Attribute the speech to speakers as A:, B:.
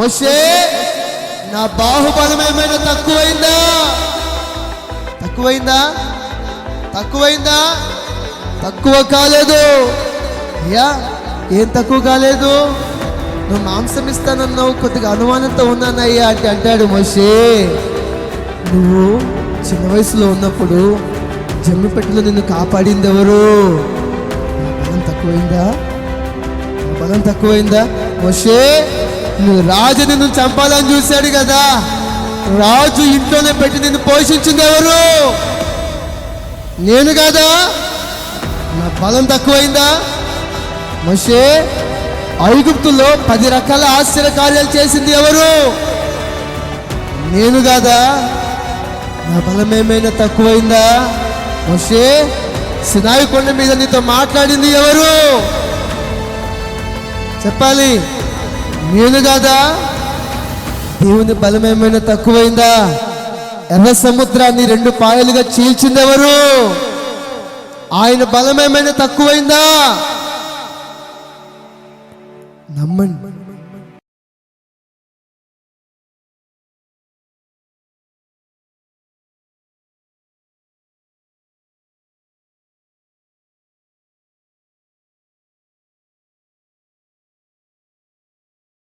A: మోషే, నా బాహుబలం ఏమైనా తక్కువైందా? తక్కువ కాలేదు. అయ్యా, ఏం తక్కువ కాలేదు? నువ్వు మాంసం ఇస్తానన్నావు, కొద్దిగా అనుమానంతో ఉన్నానయ్యా అంటే అంటాడు మోషే, నువ్వు చిన్న వయసులో ఉన్నప్పుడు జమ్మిపెట్టులో నిన్ను కాపాడింది ఎవరు? నా బలం తక్కువైందా? మోషే, నువ్వు రాజు నిన్ను చంపాలని చూశాడు కదా, రాజు ఇంట్లోనే పెట్టి నిన్ను పోషించింది ఎవరు? నేను కదా? నా బలం తక్కువైందా? మోషే, ఐగుప్తులో 10 రకాల ఆశ్చర్య కార్యాలు చేసింది ఎవరు? నేను కదా? నా బలం ఏమైనా తక్కువైందా? మోషే, సినాయి కొండ మీద నీతో మాట్లాడింది ఎవరు? చెప్పాలి. నేను కదా? దేవుని బలం ఏమైనా తక్కువైందా? ఎర్ర సముద్రాన్ని 2 పాయలుగా చీల్చింది ఎవరు? ఆయన బలం ఏమైనా తక్కువైందా? నమ్మండి.